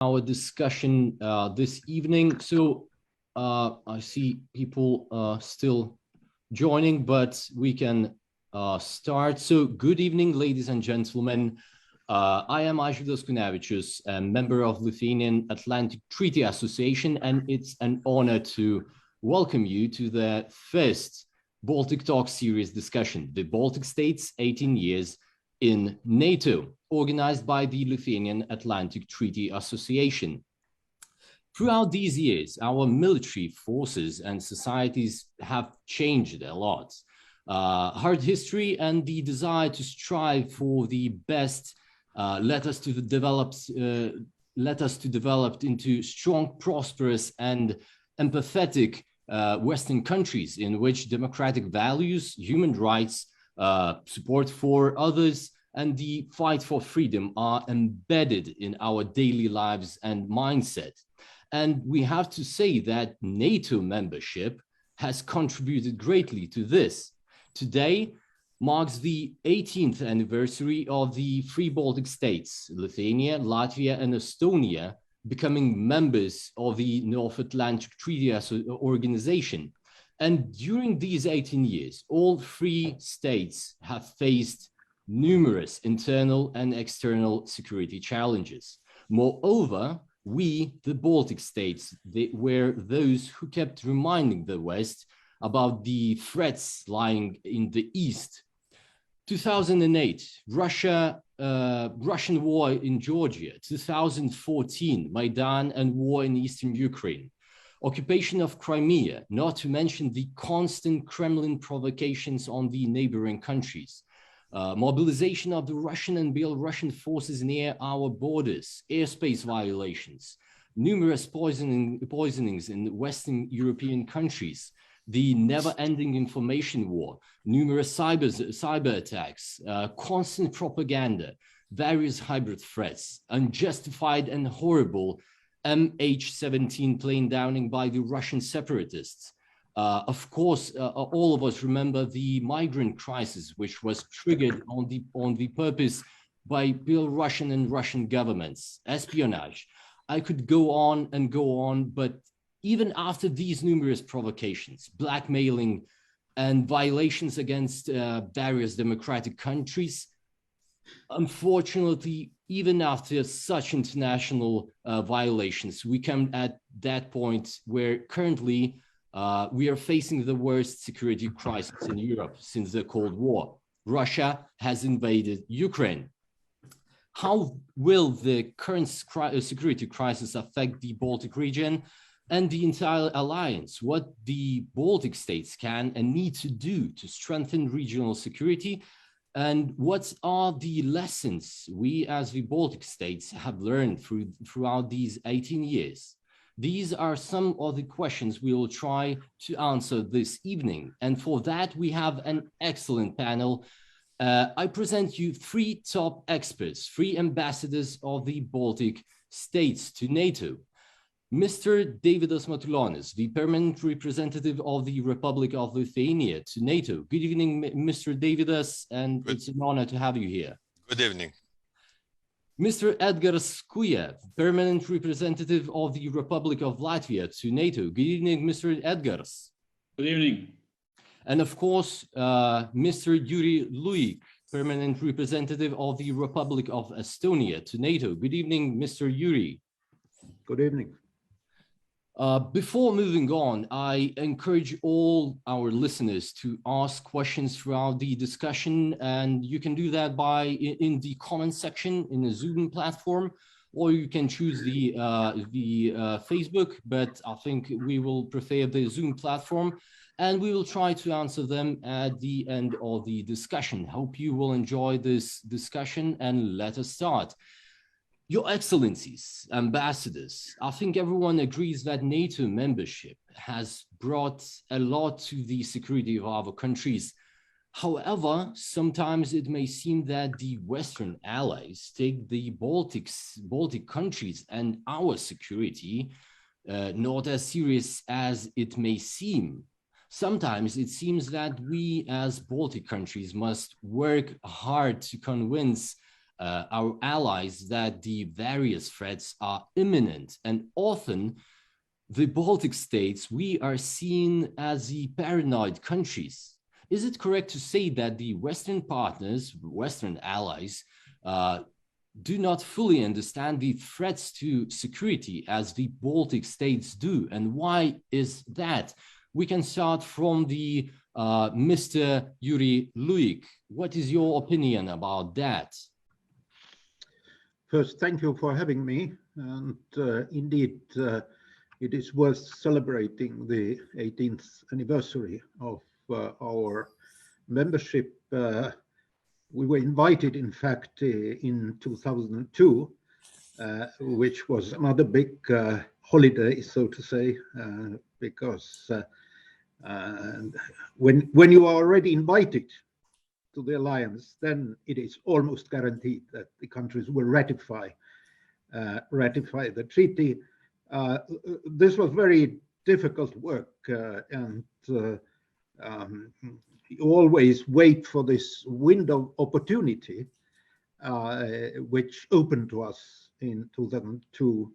Our discussion this evening. So I see people still joining, but we can start. So good evening, ladies and gentlemen. I am Ažvydas Kunevičius, a member of Lithuanian Atlantic Treaty Association, and it's an honor to welcome you to the first Baltic Talk series discussion, the Baltic States 18 years in NATO, organized by the Lithuanian Atlantic Treaty Association. Throughout these years, our military forces and societies have changed a lot. Hard history and the desire to strive for the best led us to develop into strong, prosperous, and empathetic Western countries in which democratic values, human rights, support for others, and the fight for freedom are embedded in our daily lives and mindset. And we have to say that NATO membership has contributed greatly to this. Today marks the 18th anniversary of the three Baltic states, Lithuania, Latvia, and Estonia, becoming members of the North Atlantic Treaty Organization. And during these 18 years, all three states have faced numerous internal and external security challenges. Moreover, we, the Baltic states, were those who kept reminding the West about the threats lying in the East. 2008, Russian war in Georgia. 2014, Maidan and war in eastern Ukraine. Occupation of Crimea, not to mention the constant Kremlin provocations on the neighboring countries. Mobilization of the Russian and Belarusian forces near our borders, airspace violations, numerous poisonings in Western European countries, the never-ending information war, numerous cyber attacks, constant propaganda, various hybrid threats, unjustified and horrible MH17 plane downing by the Russian separatists. Of course, all of us remember the migrant crisis, which was triggered on the purpose by Belarusian and Russian governments, espionage. I could go on and go on, but even after these numerous provocations, blackmailing, and violations against various democratic countries, unfortunately, even after such international violations, we come at that point where currently we are facing the worst security crisis in Europe since the Cold War. Russia has invaded Ukraine. How will the current security crisis affect the Baltic region and the entire alliance? What the Baltic states can and need to do to strengthen regional security? And what are the lessons we as the Baltic states have learned throughout these 18 years? These are some of the questions we will try to answer this evening. And for that, we have an excellent panel. I present you three top experts, three ambassadors of the Baltic states to NATO. Mr. Davidas Matulonis, the permanent representative of the Republic of Lithuania to NATO. Good evening, Mr. Davidas, and it's an honor to have you here. Good evening. Mr. Edgars Kujev, permanent representative of the Republic of Latvia to NATO. Good evening, Mr. Edgars. Good evening. And of course, Mr. Yuri Luik, permanent representative of the Republic of Estonia to NATO. Good evening, Mr. Yuri. Good evening. Before moving on, I encourage all our listeners to ask questions throughout the discussion, and you can do that in the comment section in the Zoom platform, or you can choose the Facebook, but I think we will prefer the Zoom platform, and we will try to answer them at the end of the discussion. Hope you will enjoy this discussion, and let us start. Your Excellencies, ambassadors, I think everyone agrees that NATO membership has brought a lot to the security of our countries. However, sometimes it may seem that the Western allies take the Baltic countries and our security not as serious as it may seem. Sometimes it seems that we as Baltic countries must work hard to convince our allies that the various threats are imminent, and often the Baltic states, we are seen as the paranoid countries. Is it correct to say that the Western partners, Western allies, do not fully understand the threats to security as the Baltic states do? And why is that? We can start from the Mr. Yuri Luik. What is your opinion about that? First, thank you for having me. And indeed, it is worth celebrating the 18th anniversary of our membership. We were invited, in fact, in 2002, which was another big holiday, so to say, because when you are already invited to the alliance, then it is almost guaranteed that the countries will ratify the treaty. This was very difficult work, and you always wait for this window of opportunity, which opened to us in 2002.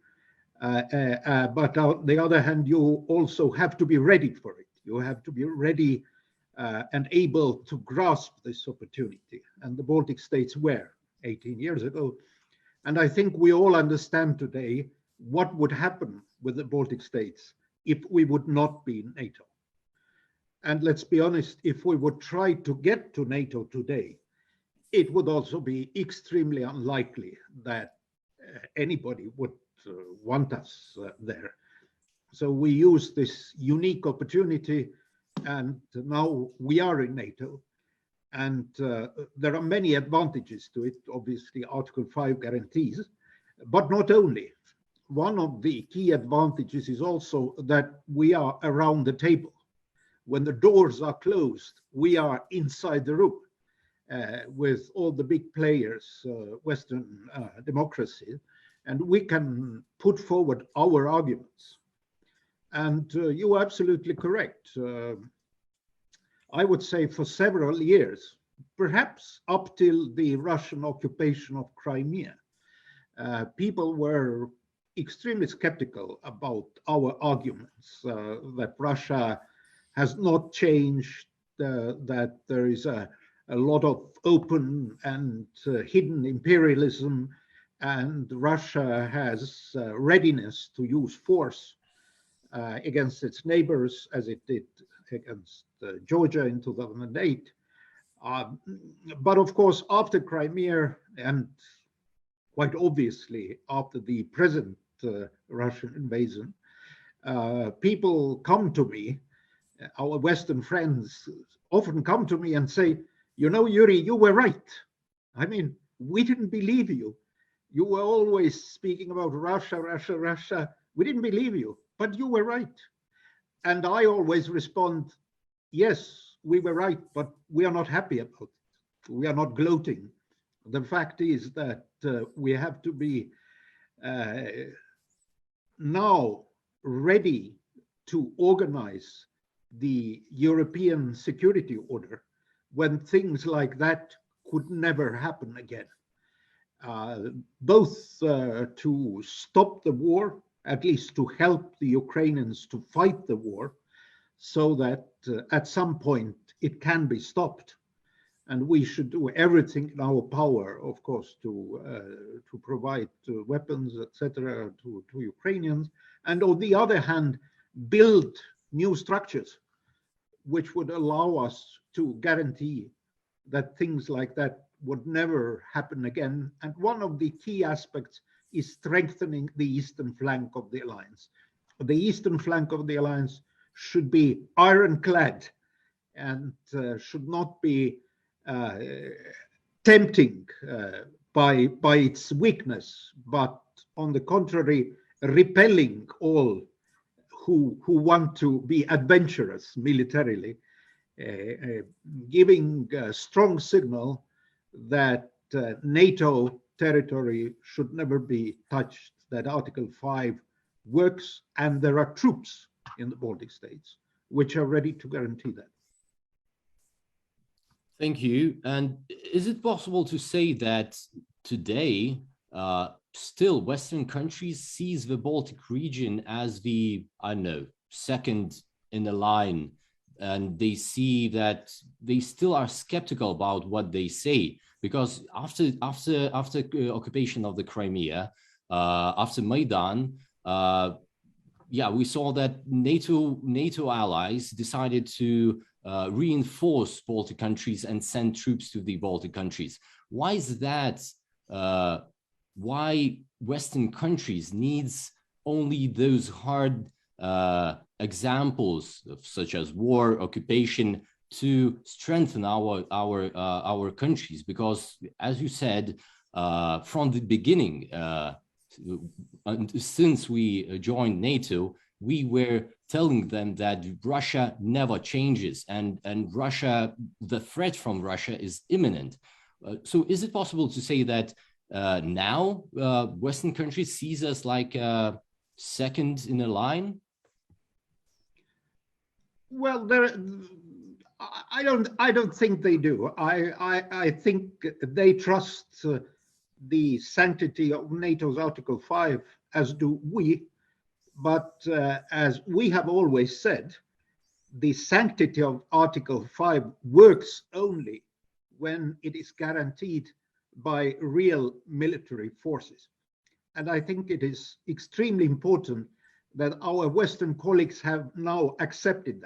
But on the other hand, you also have to be ready for it. You have to be ready and able to grasp this opportunity. And the Baltic states were 18 years ago. And I think we all understand today what would happen with the Baltic states if we would not be in NATO. And let's be honest, if we would try to get to NATO today, it would also be extremely unlikely that anybody would want us there. So we use this unique opportunity, and now we are in NATO. And there are many advantages to it. Obviously, Article 5 guarantees, but not only. One of the key advantages is also that we are around the table. When the doors are closed, we are inside the room with all the big players, Western democracy, and we can put forward our arguments. And you are absolutely correct. I would say for several years, perhaps up till the Russian occupation of Crimea, people were extremely skeptical about our arguments that Russia has not changed, that there is a lot of open and hidden imperialism, and Russia has readiness to use force against its neighbors, as it did against Georgia in 2008. But of course, after Crimea, and quite obviously after the present Russian invasion, people come to me, our Western friends often come to me and say, you know, Yuri, you were right. I mean, we didn't believe you. You were always speaking about Russia, Russia, Russia. We didn't believe you, but you were right. And I always respond, yes, we were right, but we are not happy about it. We are not gloating. The fact is that we have to be now ready to organize the European security order when things like that could never happen again. Both to stop the war, at least to help the Ukrainians to fight the war, so that at some point it can be stopped. And we should do everything in our power, of course, to provide weapons, etc., to Ukrainians. And on the other hand, build new structures which would allow us to guarantee that things like that would never happen again. And one of the key aspects is strengthening the eastern flank of the alliance. The eastern flank of the alliance should be ironclad and should not be tempting by its weakness, but on the contrary, repelling all who want to be adventurous militarily, giving a strong signal that NATO territory should never be touched, that Article 5 works, and there are troops in the Baltic states which are ready to guarantee that. Thank you. And is it possible to say that today, still Western countries sees the Baltic region as the, I don't know, second in the line, and they see that they still are skeptical about what they say, because after occupation of the Crimea, after Maidan, yeah, we saw that NATO allies decided to reinforce Baltic countries and send troops to the Baltic countries. Why is that? Why Western countries needs only those hard examples of, such as war, occupation, to strengthen our countries? Because, as you said, from the beginning, since we joined NATO, we were telling them that Russia never changes, and Russia, the threat from Russia is imminent. So is it possible to say that now Western countries sees us like second in the line? Well, I don't think they do. I think they trust the sanctity of NATO's Article 5, as do we. But as we have always said, the sanctity of Article 5 works only when it is guaranteed by real military forces. And I think it is extremely important that our Western colleagues have now accepted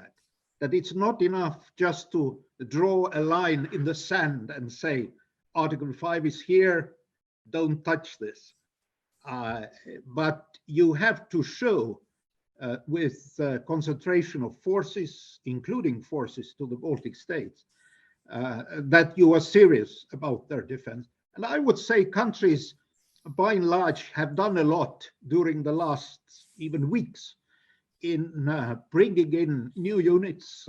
that it's not enough just to draw a line in the sand and say, Article 5 is here, don't touch this. But you have to show with concentration of forces, including forces to the Baltic states, that you are serious about their defense. And I would say countries, by and large, have done a lot during the last even weeks in bringing in new units,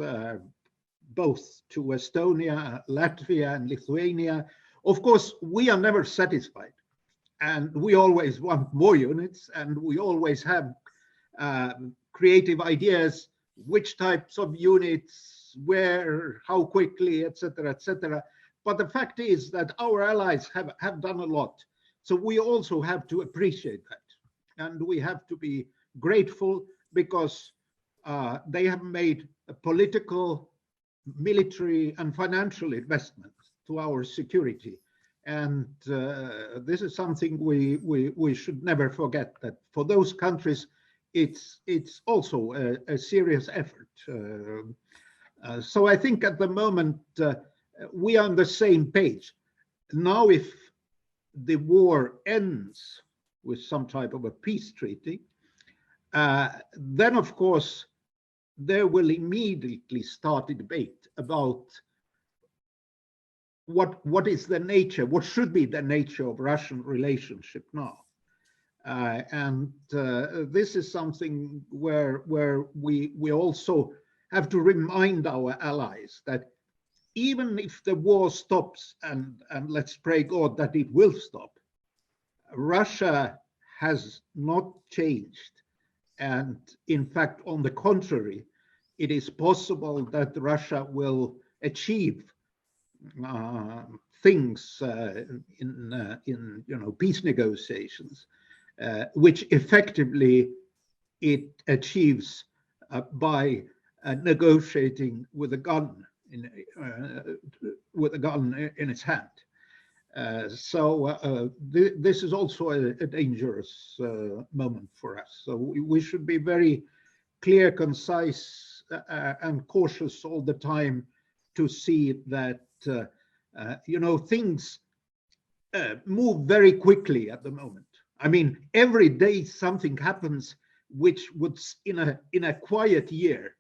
both to Estonia, Latvia, and Lithuania. Of course, we are never satisfied, and we always want more units, and we always have creative ideas, which types of units, where, how quickly, etc., etc. But the fact is that our allies have done a lot. So we also have to appreciate that. And we have to be grateful because they have made a political, military, and financial investment to our security. And this is something we should never forget, that for those countries, it's also a serious effort. So I think at the moment, we are on the same page. Now, if the war ends with some type of a peace treaty, then of course there will immediately start a debate about what is the nature, what should be the nature of Russian relationship now. And this is something where we also have to remind our allies that even if the war stops, and let's pray God that it will stop, Russia has not changed. And in fact, on the contrary, it is possible that Russia will achieve things in peace negotiations, which effectively it achieves by negotiating with a gun in its hand. So this is also a dangerous moment for us. So we should be very clear, concise, and cautious all the time to see that things move very quickly at the moment. I mean, every day something happens which would, in a quiet year,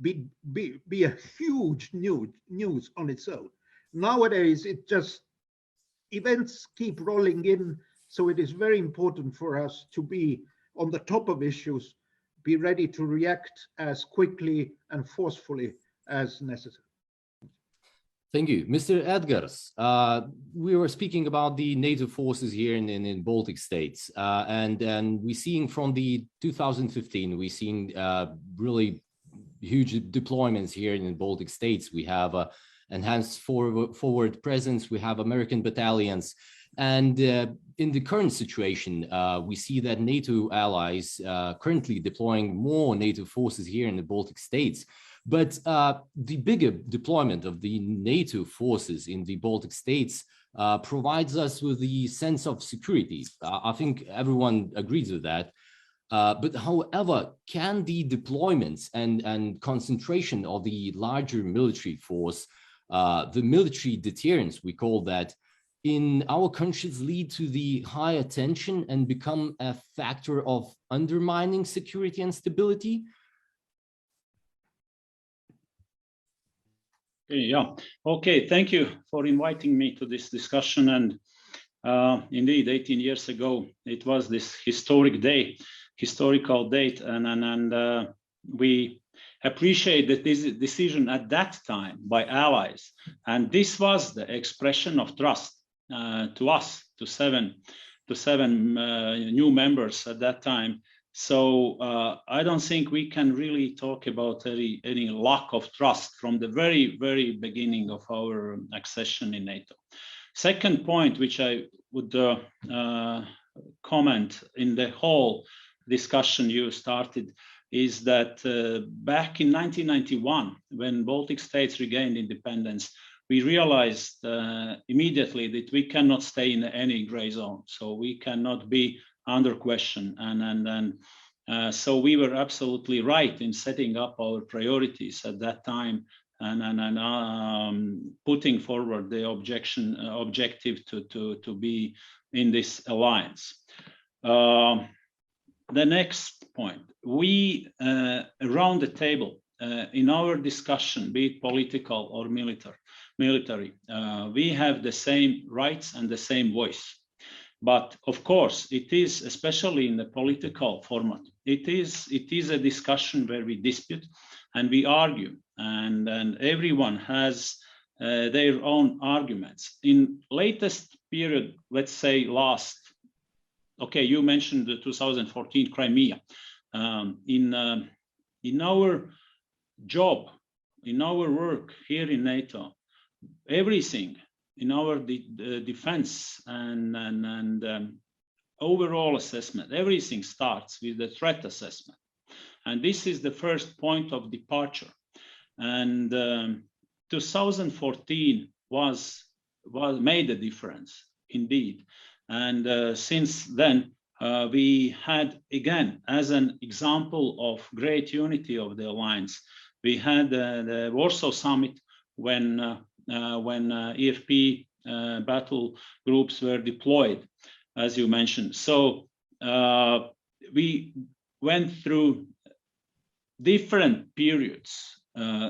be a huge news on its own. Nowadays, events keep rolling in, so it is very important for us to be on the top of issues, be ready to react as quickly and forcefully as necessary. Thank you. Mr. Edgars, we were speaking about the NATO forces here in Baltic states, and we're seeing from the 2015, we're seeing really huge deployments here in the Baltic states. We have enhanced forward presence, we have American battalions. And in the current situation, we see that NATO allies currently deploying more NATO forces here in the Baltic states. But the bigger deployment of the NATO forces in the Baltic states provides us with the sense of security. I think everyone agrees with that. But however, can the deployments and concentration of the larger military force, the military deterrence, we call that, in our countries lead to the higher tension and become a factor of undermining security and stability? Yeah. Okay. Thank you for inviting me to this discussion. And indeed, 18 years ago, it was this historical date, and we appreciate that this decision at that time by allies, and this was the expression of trust to us, to seven new members at that time. So I don't think we can really talk about any lack of trust from the very beginning of our accession in NATO. Second point, which I would comment in the whole discussion you started, is that back in 1991, when Baltic states regained independence, we realized immediately that we cannot stay in any gray zone. So we cannot be under question. So we were absolutely right in setting up our priorities at that time and putting forward the objective to be in this alliance. The next point, we around the table in our discussion, be it political or military, we have the same rights and the same voice. But of course, it is, especially in the political format, it is a discussion where we dispute and we argue, and everyone has their own arguments. In latest period, let's say okay, you mentioned the 2014 Crimea. In our job, in our work here in NATO, everything in our defense and overall assessment, everything starts with the threat assessment. And this is the first point of departure. And 2014 made a difference, indeed. And since then, we had, again, as an example of great unity of the alliance, we had the Warsaw Summit when EFP battle groups were deployed, as you mentioned. So we went through different periods,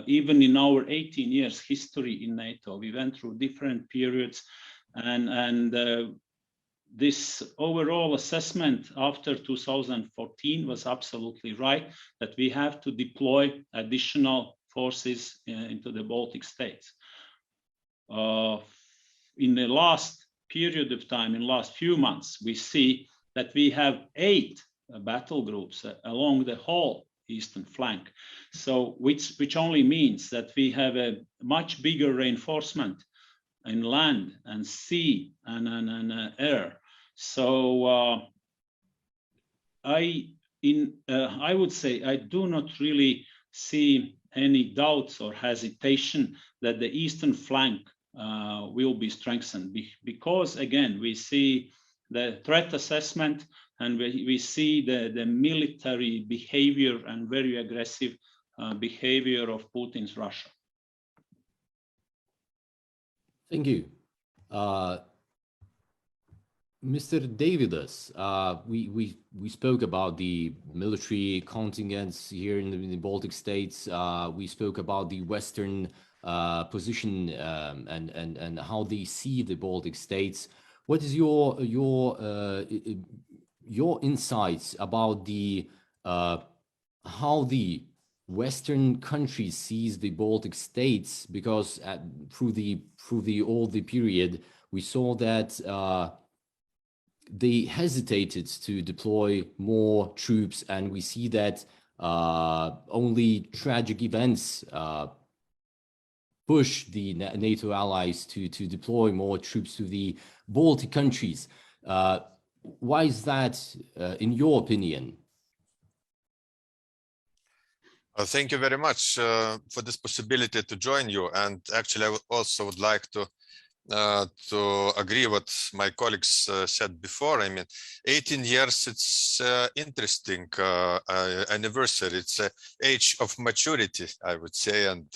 even in our 18 years history in NATO, we went through different periods, and this overall assessment after 2014 was absolutely right, that we have to deploy additional forces into the Baltic states. In the last period of time, in the last few months, we see that we have 8 battle groups along the whole eastern flank. So which only means that we have a much bigger reinforcement in land and sea and air. So I would say I do not really see any doubts or hesitation that the eastern flank will be strengthened, because again we see the threat assessment and we see the military behavior and very aggressive behavior of Putin's Russia. Thank you. Mr. Davidas, we spoke about the military contingents here in the Baltic states. We spoke about the Western position and how they see the Baltic states. What is your insights about the how the Western countries sees the Baltic states? Because through all the period, we saw that they hesitated to deploy more troops, and we see that only tragic events push the NATO allies to deploy more troops to the Baltic countries. Why is that, in your opinion? Thank you very much for this possibility to join you. And actually, I also would like to agree what my colleagues said before. I mean, 18 years, it's interesting anniversary. It's an age of maturity, I would say. And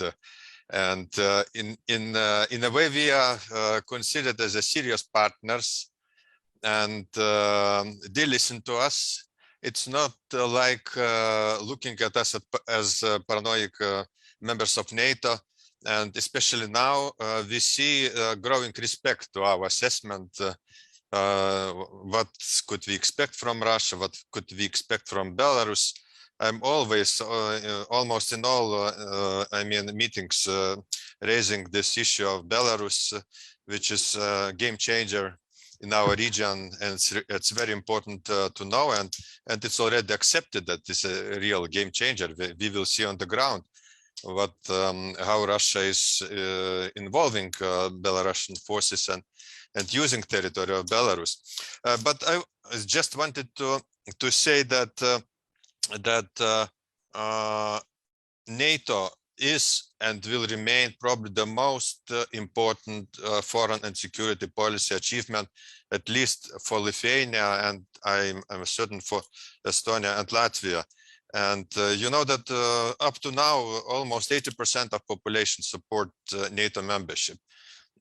in a way, we are considered as a serious partners, and they listen to us. It's not like looking at us as paranoid members of NATO. And especially now, we see growing respect to our assessment. What could we expect from Russia? What could we expect from Belarus? I'm always, almost in all, meetings, raising this issue of Belarus, which is a game changer in our region, and it's very important to know, and it's already accepted that it's a real game changer. We will see on the ground what how Russia is involving Belarusian forces and using territory of Belarus. But I just wanted to say that NATO is and will remain probably the most important foreign and security policy achievement, at least for Lithuania, and I'm certain for Estonia and Latvia. And you know that up to now, almost 80% of population support NATO membership.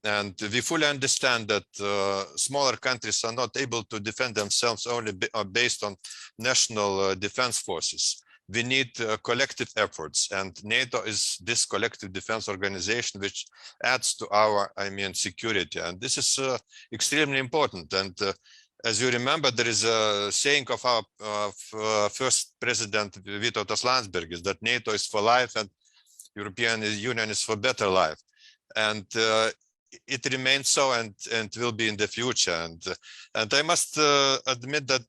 And we fully understand that smaller countries are not able to defend themselves only based on national defense forces. We need collective efforts, and NATO is this collective defense organization which adds to our, security. And this is extremely important. And as you remember, there is a saying of our first president, Vytautas Landsbergis, that NATO is for life and European Union is for better life. And it remains so, and will be in the future. And I must admit that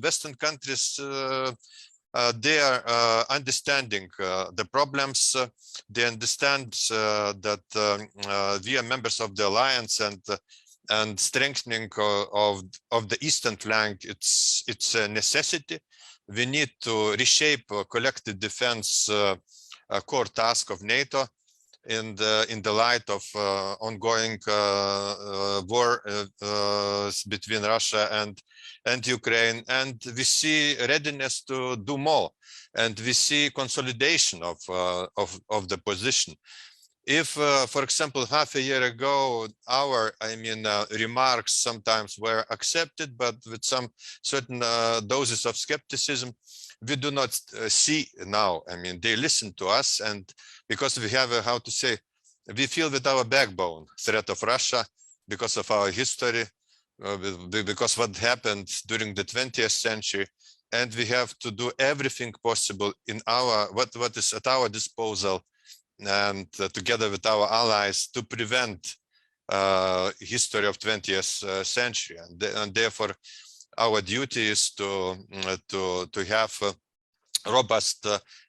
Western countries, they are understanding the problems. They understand that we are members of the alliance, and strengthening of the eastern flank, it's a necessity. We need to reshape collective defense core task of NATO in the light of ongoing war between Russia and Ukraine, and we see readiness to do more, and we see consolidation of the position. If, for example, half a year ago, our remarks sometimes were accepted, but with some certain doses of skepticism, we do not see now. They listen to us, and because we have how to say, we feel with our backbone threat of Russia because of our history, because what happened during the 20th century, and we have to do everything possible in our what is at our disposal, and together with our allies, to prevent history of 20th century, and therefore our duty is to have a robust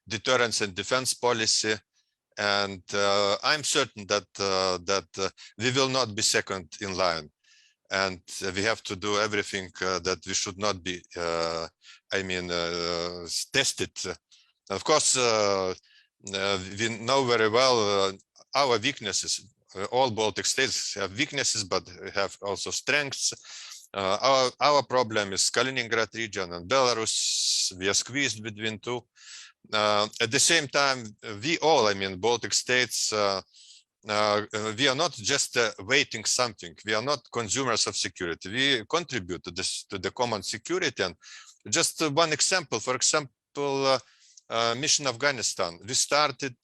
deterrence and defense policy. And I'm certain that we will not be second in line, and we have to do everything that we should not be tested. Of course, we know very well our weaknesses. All Baltic states have weaknesses, but have also strengths. Our problem is Kaliningrad region and Belarus. We are squeezed between two. At the same time, we all, Baltic states, we are not just waiting something. We are not consumers of security. We contribute to this, to the common security. And just one example, for example, mission Afghanistan. We started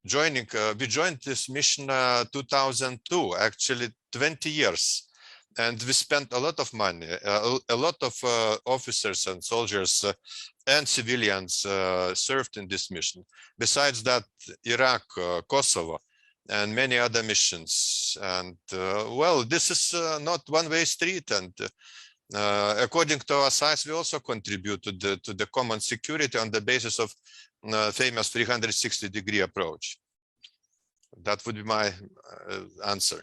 we joined this mission 2002, actually 20 years. And we spent a lot of money, a lot of officers and soldiers and civilians served in this mission. Besides that, Iraq, Kosovo, and many other missions. And well, this is not one-way street. And according to our size, we also contribute to the common security on the basis of famous 360-degree approach. That would be my answer.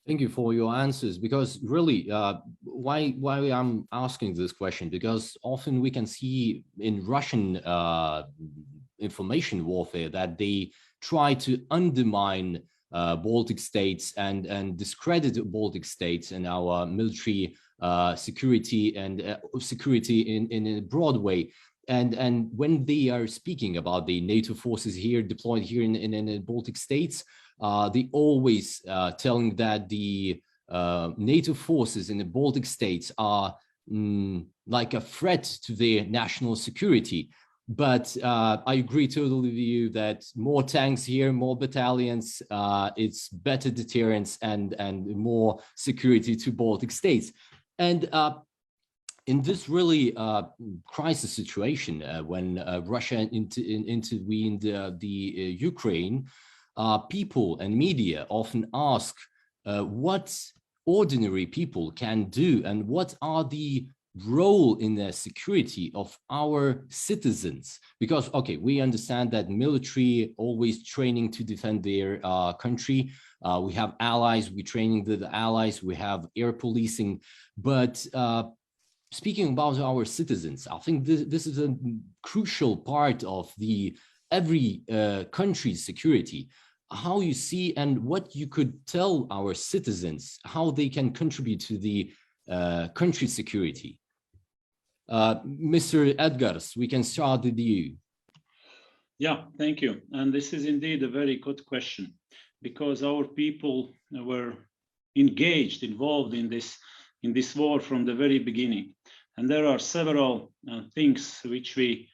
Thank you for your answers, because really, why I'm asking this question, because often we can see in Russian information warfare that they try to undermine Baltic states and discredit Baltic states and our military security and security in a broad way. And when they are speaking about the NATO forces here deployed here in the Baltic states, they always telling that the NATO forces in the Baltic states are like a threat to their national security. But I agree totally with you that more tanks here, more battalions, it's better deterrence and more security to Baltic states. And in this really crisis situation, when Russia intervened the Ukraine, people and media often ask what ordinary people can do and what are the role in the security of our citizens. Because, okay, we understand that military always training to defend their country. We have allies, we training the allies, we have air policing. But speaking about our citizens, I think this is a crucial part of every country's security. How you see and what you could tell our citizens, how they can contribute to the country's security. Mr. Edgars, we can start with you. Yeah, thank you. And this is indeed a very good question, because our people were involved in this war from the very beginning. And there are several things which we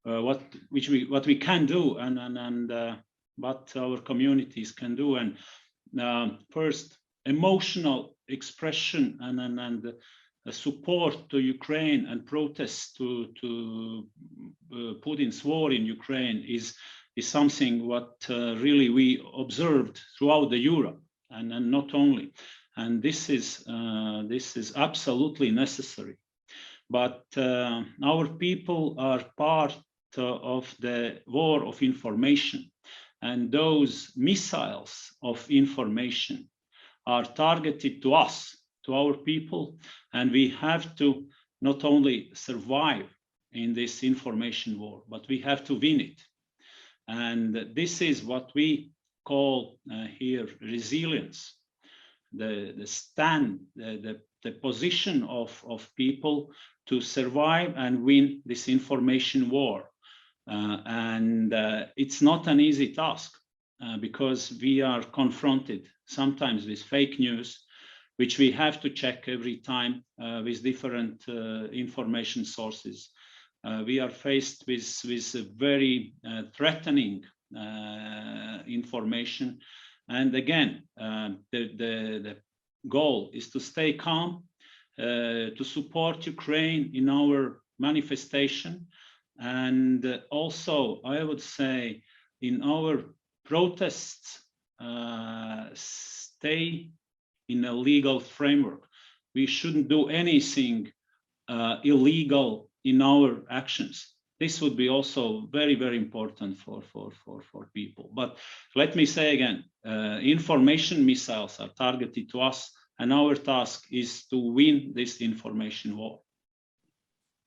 can do and what our communities can do. And first, emotional expression and support to Ukraine and protest to Putin's war in Ukraine is something what really we observed throughout the Europe and not only. And this is absolutely necessary. But our people are part of the war of information, and those missiles of information are targeted to us, to our people, and we have to not only survive in this information war, but we have to win it. And this is what we call here resilience, the position of people to survive and win this information war. And it's not an easy task because we are confronted sometimes with fake news, which we have to check every time with different information sources. We are faced with very threatening information. And again, the goal is to stay calm, to support Ukraine in our manifestation. And also, I would say, in our protests, stay in a legal framework. We shouldn't do anything illegal in our actions. This would be also very, very important for people. But let me say again, information missiles are targeted to us, and our task is to win this information war.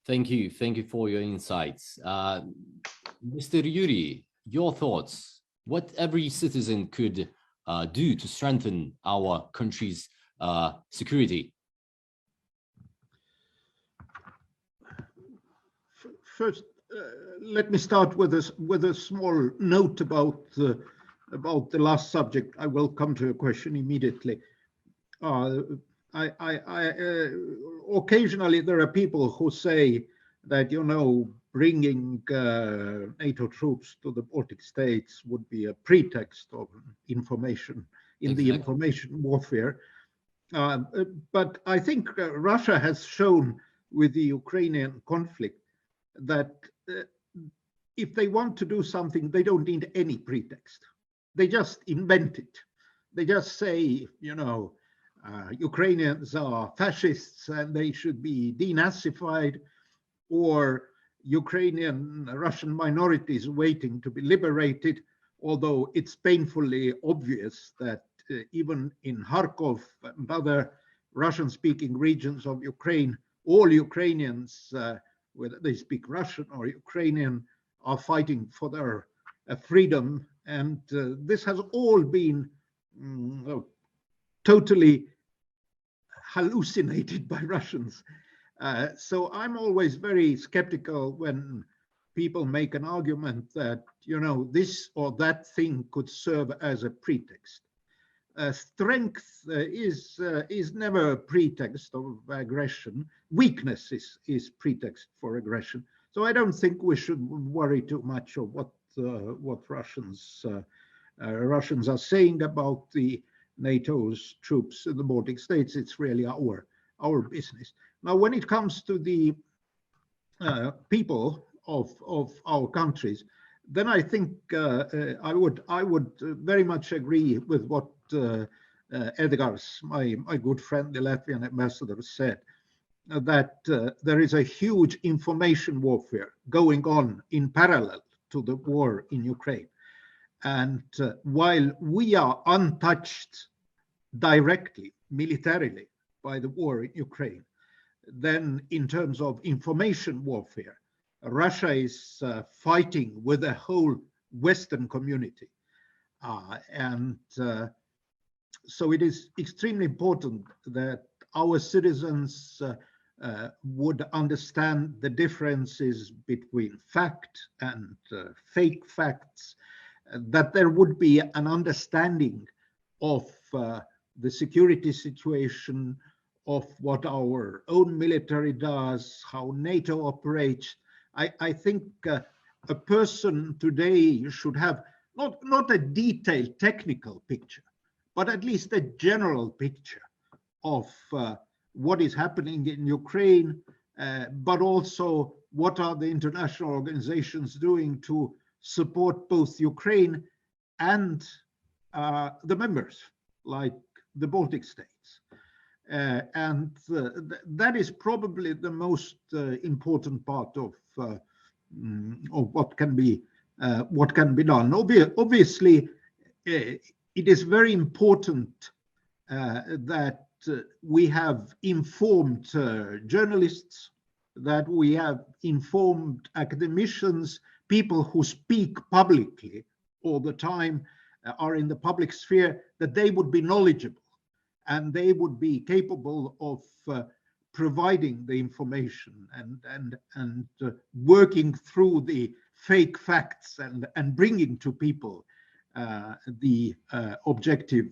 Thank you for your insights. Mr. Yuri, your thoughts, what every citizen could do to strengthen our country's security? First, let me start with a small note about the last subject. I will come to a question immediately. Occasionally there are people who say that, you know, bringing NATO troops to the Baltic states would be a pretext of information in the information warfare. But I think Russia has shown with the Ukrainian conflict that if they want to do something, they don't need any pretext. They just invent it. They just say, you know, Ukrainians are fascists and they should be denazified, or Russian minorities waiting to be liberated, although it's painfully obvious that even in Kharkov and other Russian-speaking regions of Ukraine, all Ukrainians, whether they speak Russian or Ukrainian, are fighting for their freedom. And this has all been totally hallucinated by Russians. So I'm always very skeptical when people make an argument that, you know, this or that thing could serve as a pretext. Strength is never a pretext of aggression. Weakness is pretext for aggression. So I don't think we should worry too much of what Russians are saying about the NATO's troops in the Baltic States. It's really our business. Now, when it comes to the people of our countries, then I think I would very much agree with what Edgars, my good friend, the Latvian ambassador, said, that there is a huge information warfare going on in parallel to the war in Ukraine. And while we are untouched directly, militarily, by the war in Ukraine, then in terms of information warfare, Russia is fighting with the whole Western community. So it is extremely important that our citizens would understand the differences between fact and fake facts, that there would be an understanding of the security situation, of what our own military does, how NATO operates. I think a person today should have not a detailed technical picture, but at least a general picture of what is happening in Ukraine, but also what are the international organizations doing to support both Ukraine and the members, like the Baltic States. That is probably the most important part of what can be done. Obviously, it is very important that we have informed journalists, that we have informed academicians, people who speak publicly all the time, are in the public sphere, that they would be knowledgeable and they would be capable of providing the information and working through the fake facts and bringing to people the objective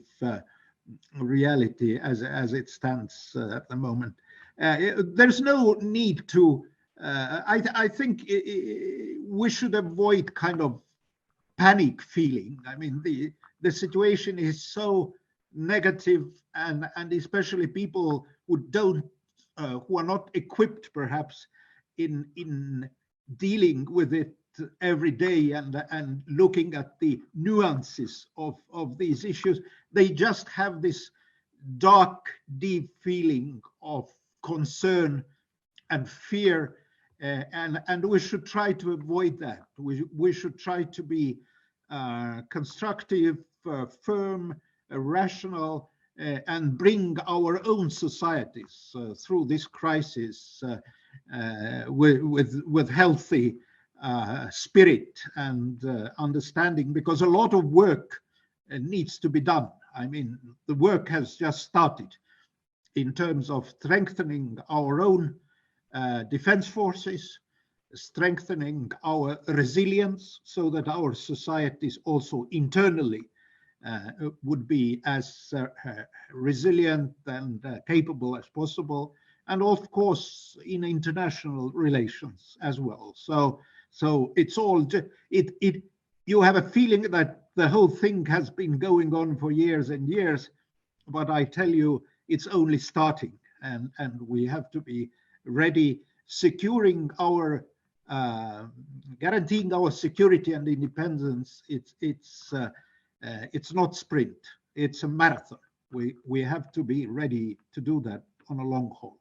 reality as it stands at the moment. There's no need to, I think we should avoid kind of panic feeling. I mean, the situation is so negative, and especially people who are not equipped perhaps in dealing with it every day and looking at the nuances of these issues. They just have this dark, deep feeling of concern and fear, and we should try to avoid that. We should try to be constructive, firm, rational, and bring our own societies through this crisis with healthy spirit and understanding, because a lot of work needs to be done. I mean, the work has just started in terms of strengthening our own defense forces, strengthening our resilience so that our societies also internally would be as resilient and capable as possible, and of course in international relations as well. So it's all you have a feeling that the whole thing has been going on for years and years, but I tell you, it's only starting, and we have to be ready, securing our guaranteeing our security and independence. It's not sprint, it's a marathon. We have to be ready to do that on a long haul.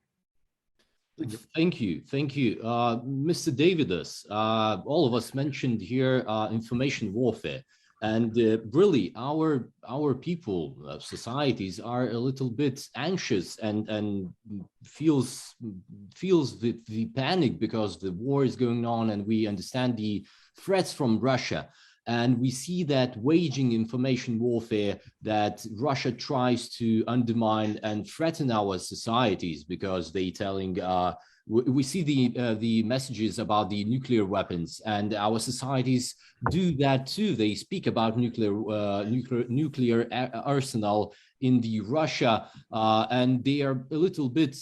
Thank you. Mr. Davidas, all of us mentioned here information warfare. And really, our people, societies are a little bit anxious and feels the panic because the war is going on, and we understand the threats from Russia. And we see that waging information warfare, that Russia tries to undermine and threaten our societies because they telling, we see the messages about the nuclear weapons, and our societies do that too. They speak about nuclear arsenal in the Russia, and they are a little bit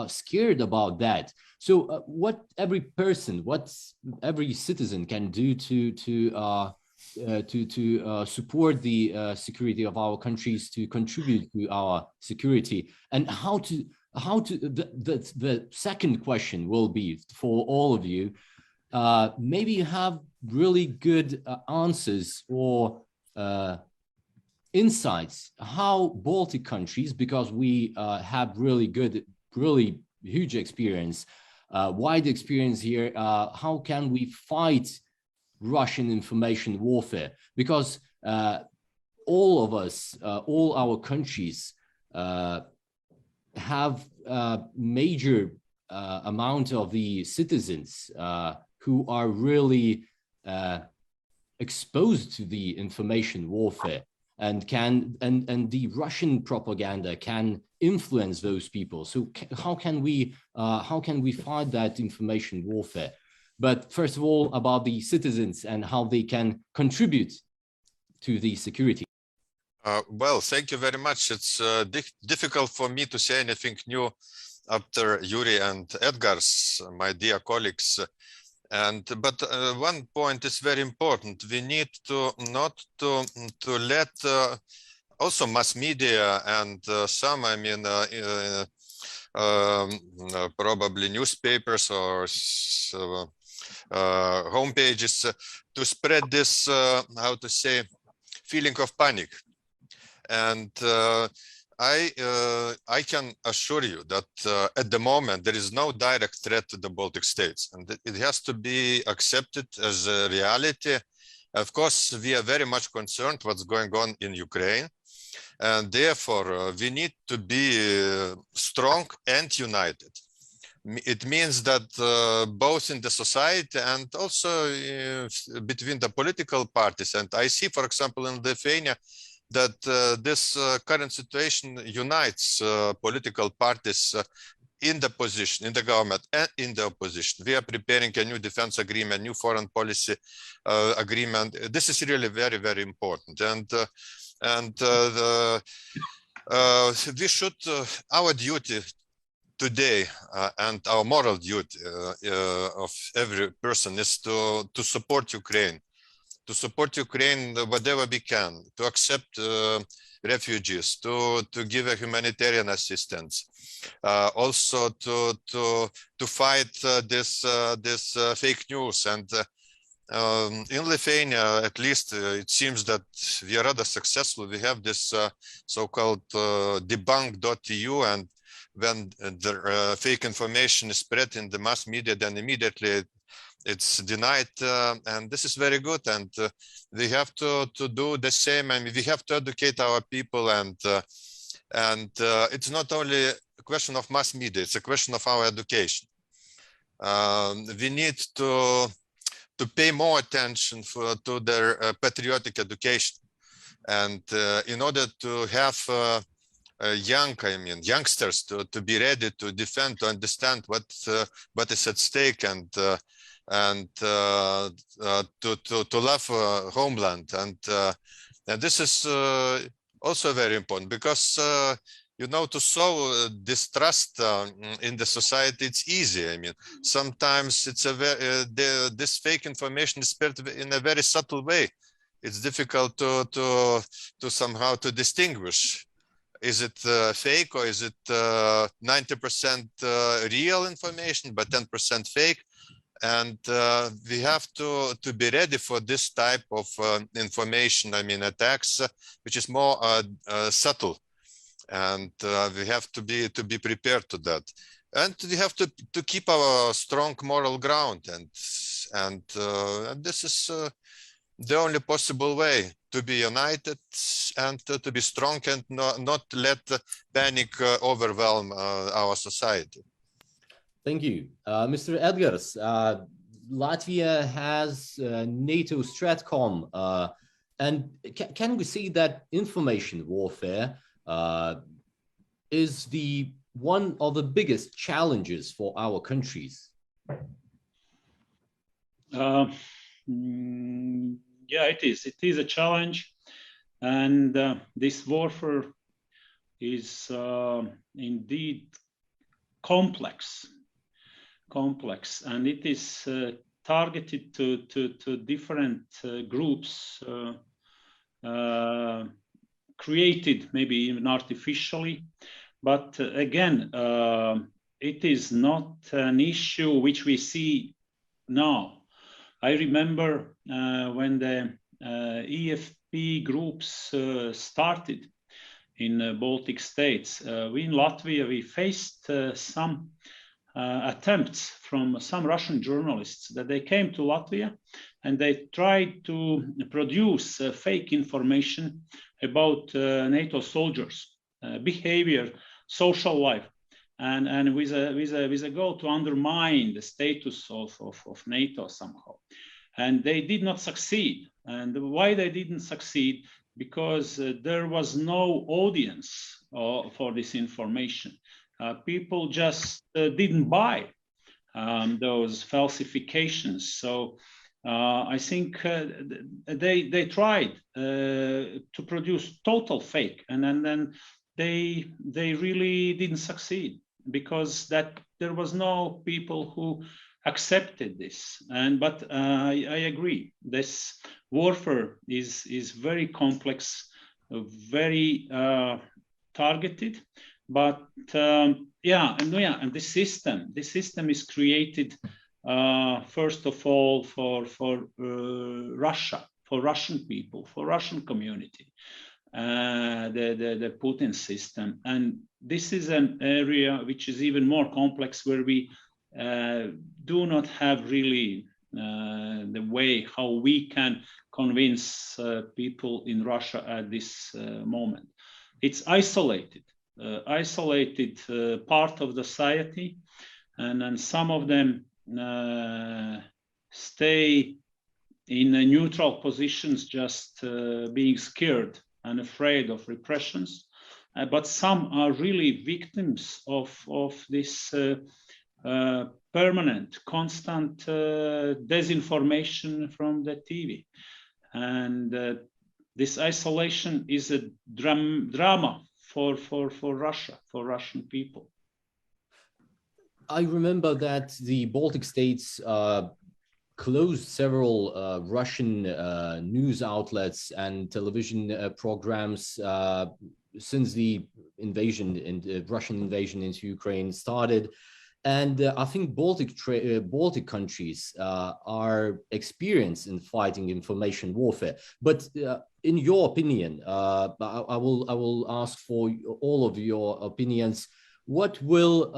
scared about that. So what every person, what every citizen can do to support the security of our countries, to contribute to our security, and how to the second question will be for all of you. Maybe you have really good answers or insights how Baltic countries, because we have really huge experience, wide experience here, how can we fight Russian information warfare? Because all of us, all our countries have a major amount of the citizens who are really exposed to the information warfare, and the Russian propaganda can influence those people. So how can we fight that information warfare? But first of all, about the citizens and how they can contribute to the security. Well, thank you very much. It's difficult for me to say anything new after Yuri and Edgar's, my dear colleagues. But one point is very important. We need to not to let also mass media and some, I mean, probably newspapers or homepages to spread this, how to say, feeling of panic. And I can assure you that at the moment there is no direct threat to the Baltic states, and it has to be accepted as a reality. Of course, we are very much concerned what's going on in Ukraine, and therefore we need to be strong and united. It means that both in the society and also between the political parties. And I see, for example, in Lithuania, that this current situation unites political parties in the position, in the government and in the opposition. We are preparing a new defense agreement, new foreign policy agreement. This is really very, very important. We should, our duty today and our moral duty of every person is to support Ukraine. To support Ukraine whatever we can, to accept refugees, to give a humanitarian assistance, also to fight this fake news. And in Lithuania, at least, it seems that we are rather successful. We have this so-called debunk.eu, and when the fake information is spread in the mass media, then immediately it's denied, and this is very good. And we have to do the same. I mean, we have to educate our people, and it's not only a question of mass media; it's a question of our education. We need to pay more attention to their patriotic education, and in order to have youngsters to be ready to defend, to understand what is at stake, and to love homeland, and this is also very important, because you know, to sow distrust in the society, it's easy. I mean, sometimes it's a this fake information is spread in a very subtle way. It's difficult to somehow to distinguish. Is it fake, or is it 90% real information but 10% fake? And we have to be ready for this type of information, I mean, attacks, which is more subtle, and we have to be prepared to that. And we have to keep our strong moral ground, and this is the only possible way to be united and to be strong and not let the panic overwhelm our society. Thank you. Mr. Edgars, Latvia has NATO Stratcom, and can we see that information warfare is one of the biggest challenges for our countries? Yeah, it is. It is a challenge, and this warfare is indeed complex, and it is targeted to different groups, created maybe even artificially. But again, it is not an issue which we see now. I remember when the EFP groups started in Baltic States, we in Latvia, we faced some attempts from some Russian journalists that they came to Latvia and they tried to produce fake information about NATO soldiers, behavior, social life, and with a goal to undermine the status of NATO somehow. And they did not succeed. And why they didn't succeed? Because there was no audience for this information. People just didn't buy those falsifications. So I think they tried to produce total fake, and then they really didn't succeed, because there was no people who accepted this. But I agree, this warfare is very complex, very targeted. But and this system is created first of all for Russia, for Russian people, for Russian community. The Putin system, and this is an area which is even more complex, where we do not have really the way how we can convince people in Russia at this moment. It's isolated part of the society, and then some of them stay in neutral positions, just being scared and afraid of repressions, but some are really victims of this permanent, constant disinformation from the TV. And this isolation is a drama for Russia, for Russian people. I remember that the Baltic States closed several Russian news outlets and television programs since the Russian invasion into Ukraine started. And I think Baltic countries are experienced in fighting information warfare. But in your opinion, I will ask for all of your opinions. What will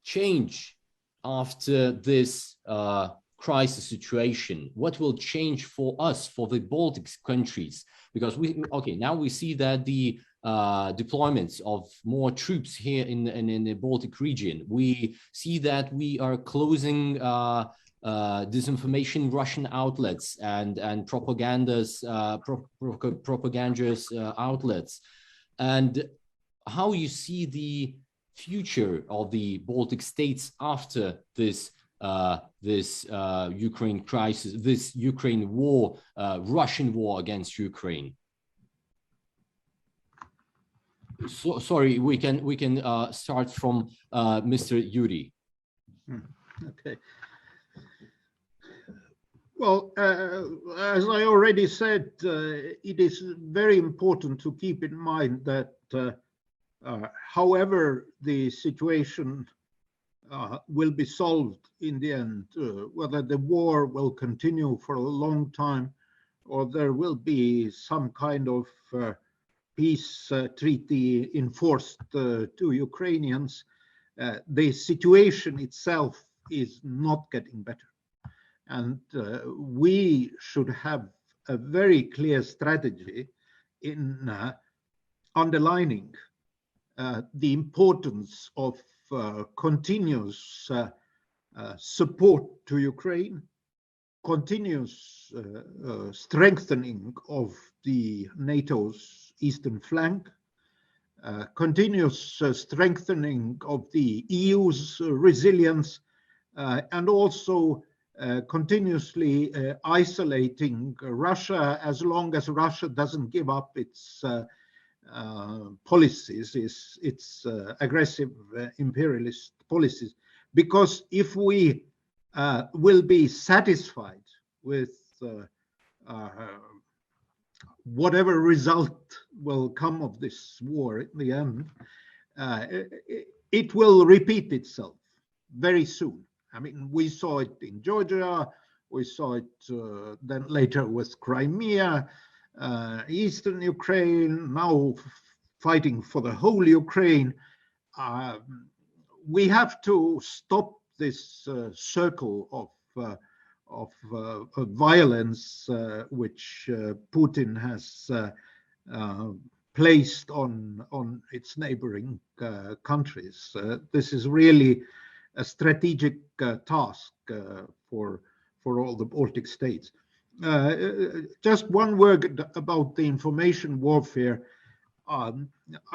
change after this crisis situation? What will change for us, for the Baltic countries? Because now we see that the deployments of more troops here in the Baltic region. We see that we are closing disinformation Russian outlets and propagandist outlets. And how you see the future of the Baltic states after this Ukraine crisis, this Ukraine war, Russian war against Ukraine? So, sorry, we can start from Mr. Yuri. Okay. Well, as I already said, it is very important to keep in mind that however the situation will be solved in the end, whether the war will continue for a long time or there will be some kind of peace treaty enforced to Ukrainians, the situation itself is not getting better. And we should have a very clear strategy in underlining the importance of continuous support to Ukraine, continuous strengthening of the NATO's eastern flank, continuous strengthening of the EU's resilience, and also continuously isolating Russia as long as Russia doesn't give up its policies, its aggressive imperialist policies. Because if we will be satisfied with whatever result will come of this war in the end, it will repeat itself very soon. I mean, we saw it in Georgia, we saw it then later with Crimea, Eastern Ukraine, now fighting for the whole Ukraine. We have to stop this circle of violence which Putin has placed on its neighboring countries. This is really a strategic task for all the Baltic states. Just one word about the information warfare. I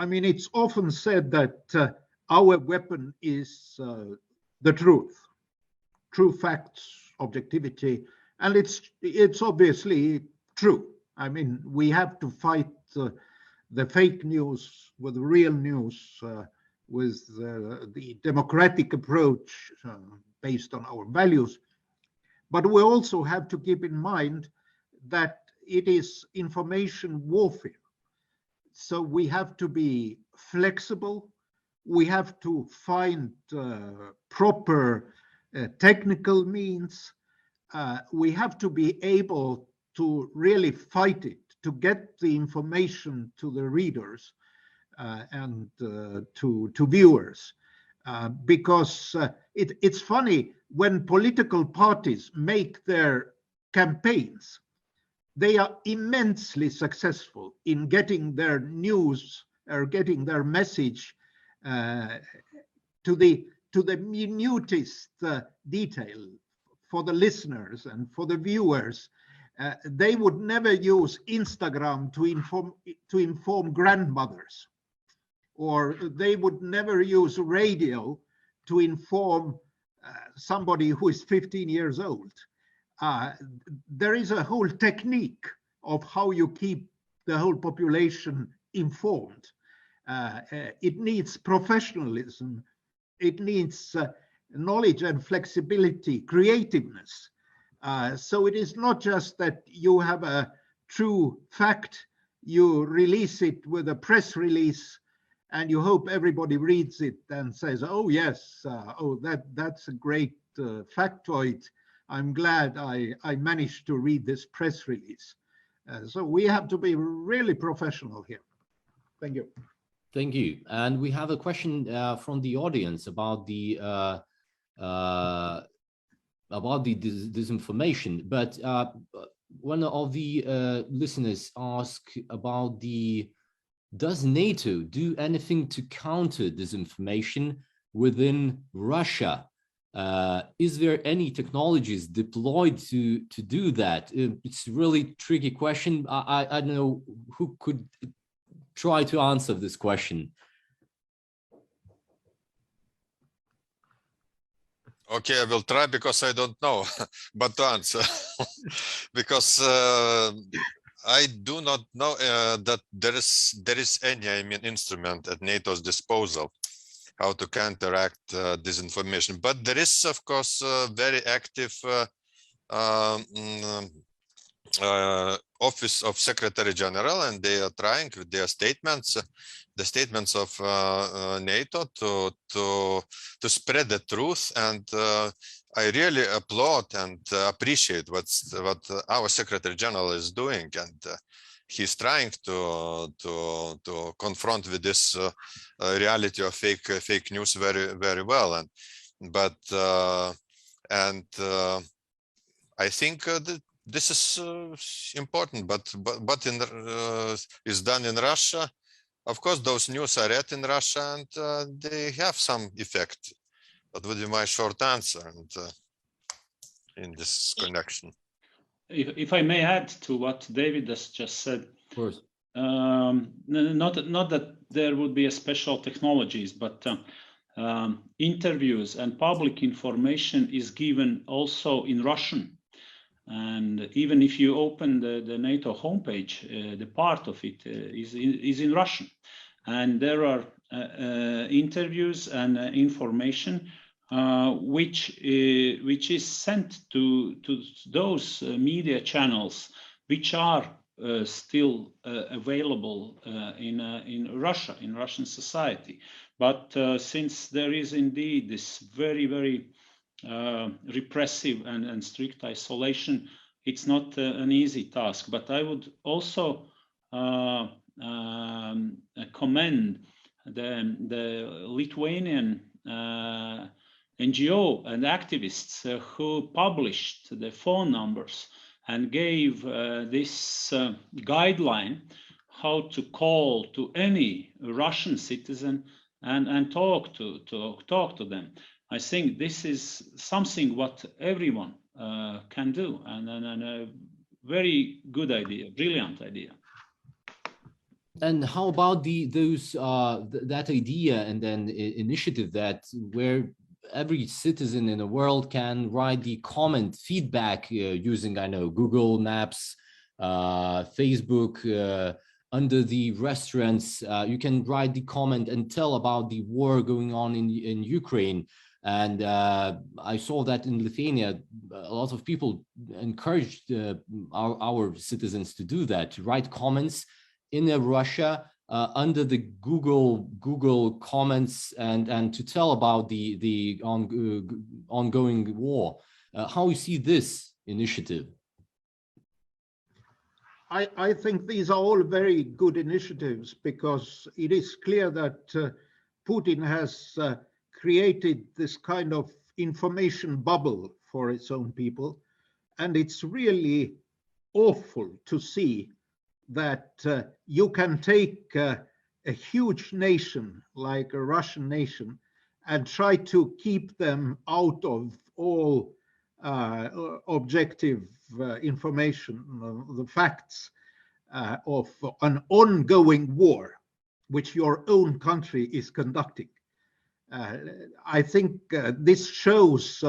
mean, it's often said that our weapon is the truth, true facts, objectivity, and it's obviously true. I mean, we have to fight the fake news with real news, with the democratic approach based on our values. But we also have to keep in mind that it is information warfare. So we have to be flexible. We have to find proper technical means. We have to be able to really fight it, to get the information to the readers and to viewers. Because it's funny, when political parties make their campaigns, they are immensely successful in getting their news or getting their message to the minutest detail for the listeners and for the viewers. They would never use Instagram to inform grandmothers, or they would never use radio to inform somebody who is 15 years old. There is a whole technique of how you keep the whole population informed. It needs professionalism. It needs knowledge and flexibility, creativeness. So it is not just that you have a true fact, you release it with a press release, and you hope everybody reads it and says, oh yes, that's a great factoid. I'm glad I managed to read this press release. So we have to be really professional here. Thank you. Thank you. And we have a question from the audience about the disinformation. But one of the listeners asked about does NATO do anything to counter disinformation within Russia? Is there any technologies deployed to do that? It's a really tricky question. I don't know who could try to answer this question. Okay, I will try because I don't know, but to answer, because I do not know that there is any instrument at NATO's disposal how to counteract disinformation. But there is, of course, very active Office of Secretary General, and they are trying with their statements, the statements of NATO to spread the truth. And I really applaud and appreciate what our Secretary General is doing, and he's trying to confront with this reality of fake news very well. But I think this is important, but is done in Russia. Of course, those news are read in Russia, and they have some effect. That would be my short answer and, in this connection. If I may add to what David has just said, Of course. not that there would be a special technologies, but interviews and public information is given also in Russian. And even if you open the NATO homepage, the part of it is in Russian. And there are interviews and information which is sent to those media channels which are still available in Russia, in Russian society. But since there is indeed this very, very repressive and strict isolation, it's not an easy task. But I would also commend the Lithuanian NGO and activists who published the phone numbers and gave this guideline how to call to any Russian citizen and talk to them. I think this is something what everyone can do, and a very good idea, brilliant idea. And how about that idea and then initiative that where every citizen in the world can write the comment feedback using, I know, Google Maps, Facebook, under the restaurants, you can write the comment and tell about the war going on in Ukraine. And I saw that in Lithuania, a lot of people encouraged our citizens to do that, to write comments in Russia under the Google comments and to tell about the ongoing war. How you see this initiative? I think these are all very good initiatives, because it is clear that Putin has created this kind of information bubble for its own people. And it's really awful to see that you can take a huge nation like a Russian nation and try to keep them out of all objective information, the facts of an ongoing war, which your own country is conducting. I think this shows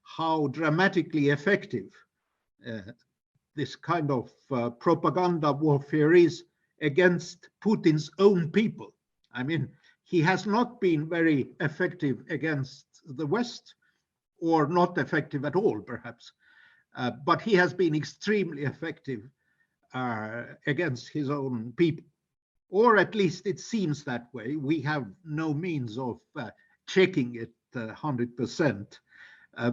how dramatically effective this kind of propaganda warfare is against Putin's own people. I mean, he has not been very effective against the West, or not effective at all, perhaps. But he has been extremely effective against his own people. Or at least it seems that way. We have no means of checking it 100%.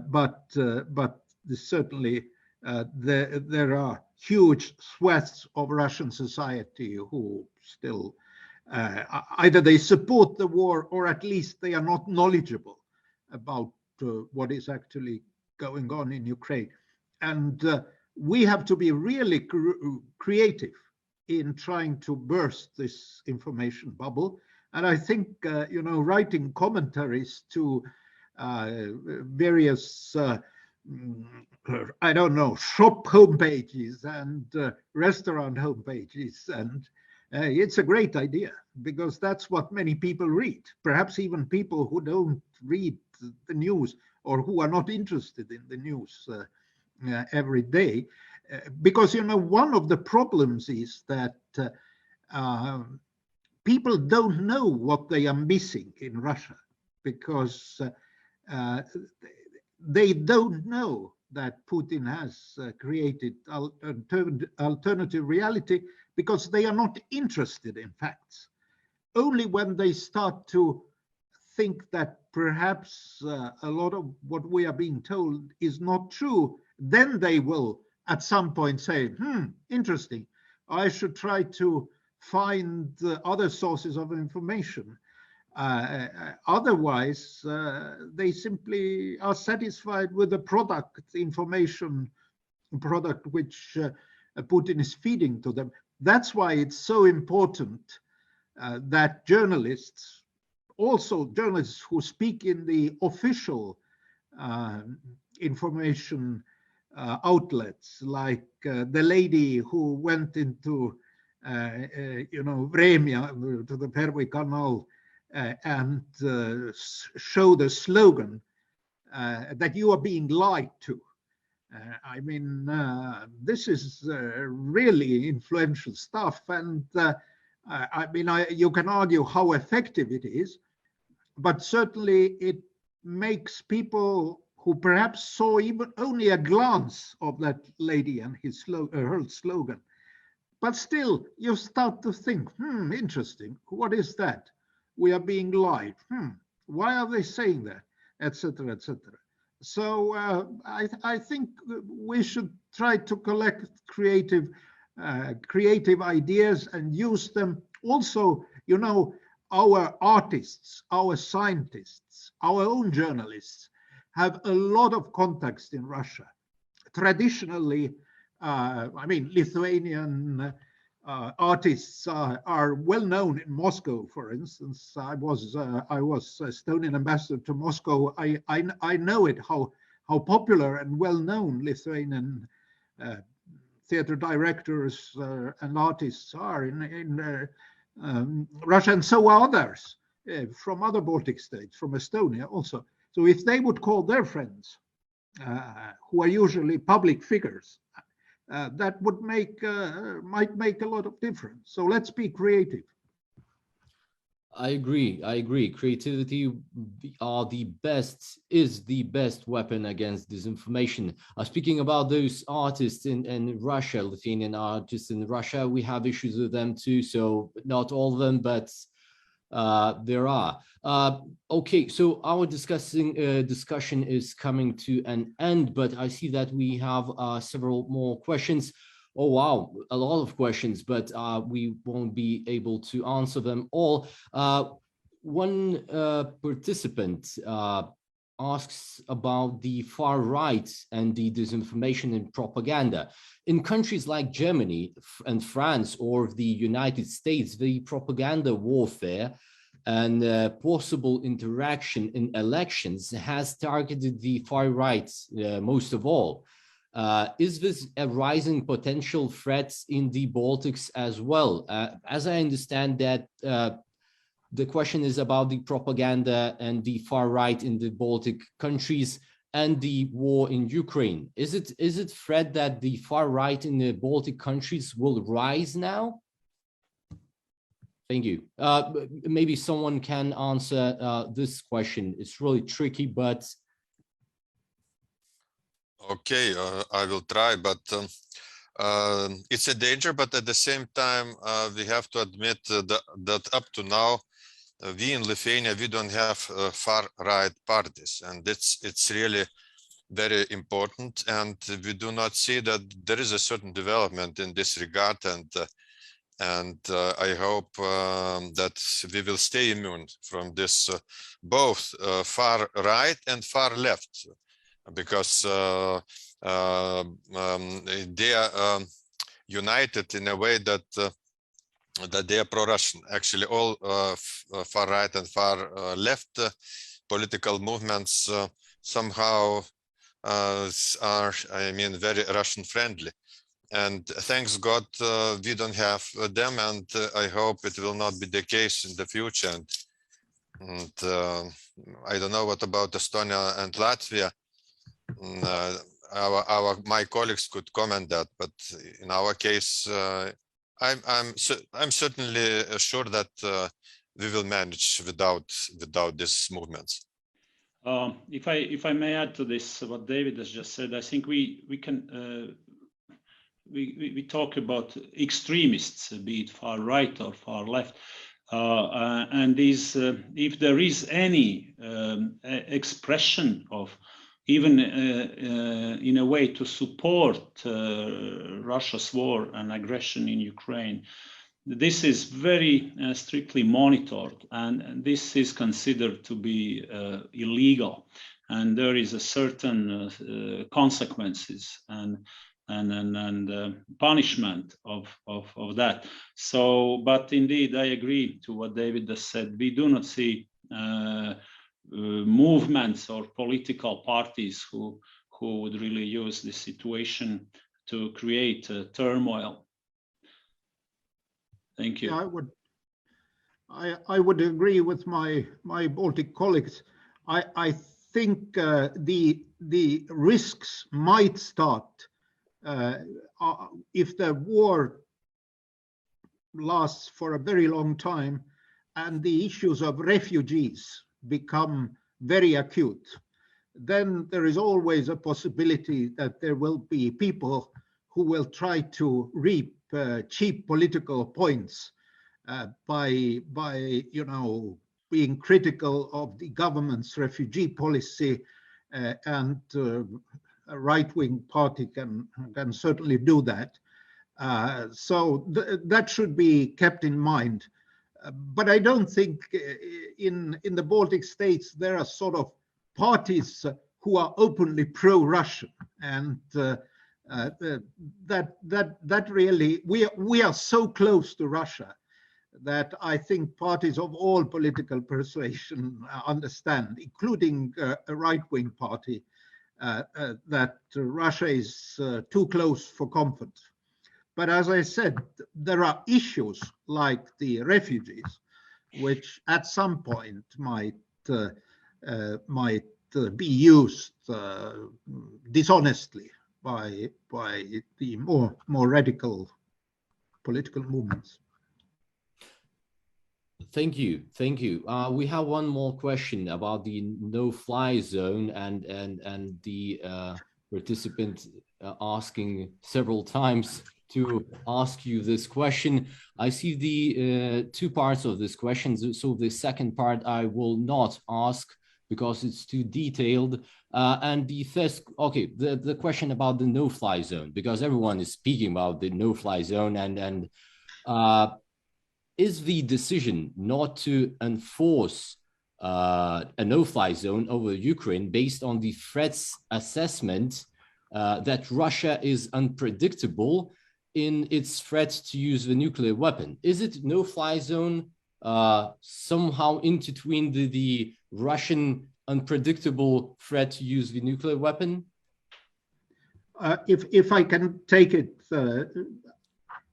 But certainly there are huge swaths of Russian society who still either they support the war, or at least they are not knowledgeable about what is actually going on in Ukraine. And we have to be really creative in trying to burst this information bubble. And I think, writing commentaries to various, I don't know, shop homepages and restaurant homepages, and it's a great idea, because that's what many people read. Perhaps even people who don't read the news, or who are not interested in the news every day. Because, one of the problems is that people don't know what they are missing in Russia, because they don't know that Putin has created alternative reality, because they are not interested in facts. Only when they start to think that perhaps a lot of what we are being told is not true, then they will at some point say, interesting, I should try to find other sources of information. Otherwise, they simply are satisfied with the product information product which Putin is feeding to them. That's why it's so important that journalists, also journalists who speak in the official information outlets, like the lady who went into Vremya, to the Pervy Canal, and showed a slogan that you are being lied to. I mean, this is really influential stuff, and I mean, you can argue how effective it is, but certainly it makes people who perhaps saw even only a glance of that lady and her slogan, but still you start to think, interesting, what is that? We are being lied. Why are they saying that? Etc., etc. So I think we should try to collect creative ideas and use them. Also, our artists, our scientists, our own journalists have a lot of contacts in Russia. Traditionally, I mean, Lithuanian artists are well known in Moscow, for instance. I was Estonian ambassador to Moscow. I know it, how popular and well known Lithuanian theater directors and artists are in Russia, and so are others from other Baltic states, from Estonia also. So if they would call their friends, who are usually public figures, that would might make a lot of difference. So let's be creative. I agree. Creativity is the best weapon against disinformation. Speaking about those artists in Russia, Lithuanian artists in Russia, we have issues with them too. So not all of them, but there are. Okay, so our discussion is coming to an end, but I see that we have several more questions. Oh, wow, a lot of questions, but we won't be able to answer them all. One participant asks about the far right and the disinformation and propaganda. In countries like Germany and France or the United States, the propaganda warfare and possible interaction in elections has targeted the far right most of all. Is this a rising potential threat in the Baltics as well? As I understand that the question is about the propaganda and the far right in the Baltic countries and the war in Ukraine. Is it threat that the far right in the Baltic countries will rise now? Thank you. Maybe someone can answer this question. It's really tricky, but okay, I will try, but it's a danger, but at the same time, we have to admit that up to now, we in Lithuania, we don't have far-right parties, and it's really very important, and we do not see that there is a certain development in this regard, and I hope that we will stay immune from this both far right and far left, because they are united in a way that they are pro-Russian. Actually, all far right and far left political movements somehow are, I mean, very Russian friendly. And thanks God, we don't have them, and I hope it will not be the case in the future. And I don't know what about Estonia and Latvia. My colleagues could comment that, but in our case, I'm certainly sure that we will manage without these movements. If I may add to this, what David has just said, I think we can we talk about extremists, be it far right or far left, and if there is any expression of even in a way to support Russia's war and aggression in Ukraine, this is very strictly monitored, and this is considered to be illegal, and there is a certain consequences. And punishment of that. So, but indeed, I agree to what David has said. We do not see movements or political parties who would really use this situation to create turmoil. Thank you. Yeah, I would agree with my Baltic colleagues. I think the risks might start if the war lasts for a very long time and the issues of refugees become very acute. Then there is always a possibility that there will be people who will try to reap cheap political points by being critical of the government's refugee policy, and a right-wing party can certainly do that. So that should be kept in mind. But I don't think in the Baltic states there are sort of parties who are openly pro-Russian, and that really we are so close to Russia that I think parties of all political persuasion understand, including a right-wing party, that Russia is too close for comfort. But as I said, there are issues like the refugees, which at some point might be used dishonestly by the more radical political movements. Thank you. We have one more question about the no-fly zone, and the participant asking several times to ask you this question. I see the two parts of this question, so the second part I will not ask because it's too detailed. And the first, okay, the question about the no-fly zone, because everyone is speaking about the no-fly zone, and is the decision not to enforce a no-fly zone over Ukraine based on the threats assessment that Russia is unpredictable in its threat to use the nuclear weapon? Is it no-fly zone somehow intertwined the Russian unpredictable threat to use the nuclear weapon? If I can take it,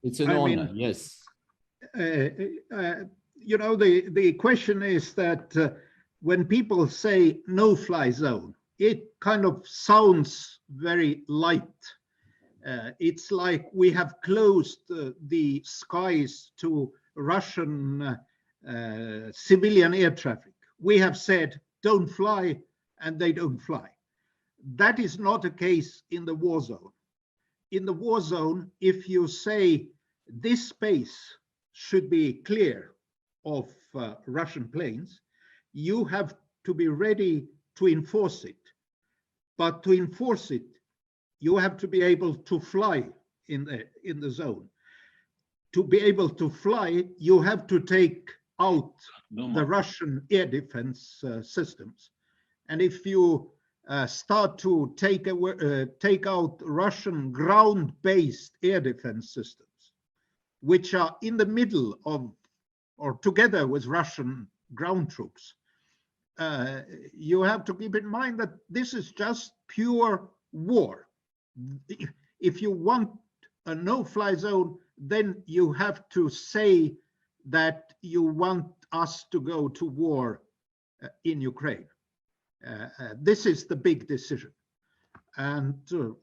it's an honor. Yes. The question is that when people say no-fly zone, it kind of sounds very light. It's like we have closed the skies to Russian civilian air traffic. We have said, don't fly, and they don't fly. That is not the case in the war zone. In the war zone, if you say this space should be clear of Russian planes, you have to be ready to enforce it. But to enforce it, you have to be able to fly in the zone. To be able to fly, you have to take out the Russian air defense systems. And if you start to take out Russian ground-based air defense systems, which are in the middle of or together with Russian ground troops, you have to keep in mind that this is just pure war. If you want a no-fly zone, then you have to say that you want us to go to war in Ukraine. This is the big decision. And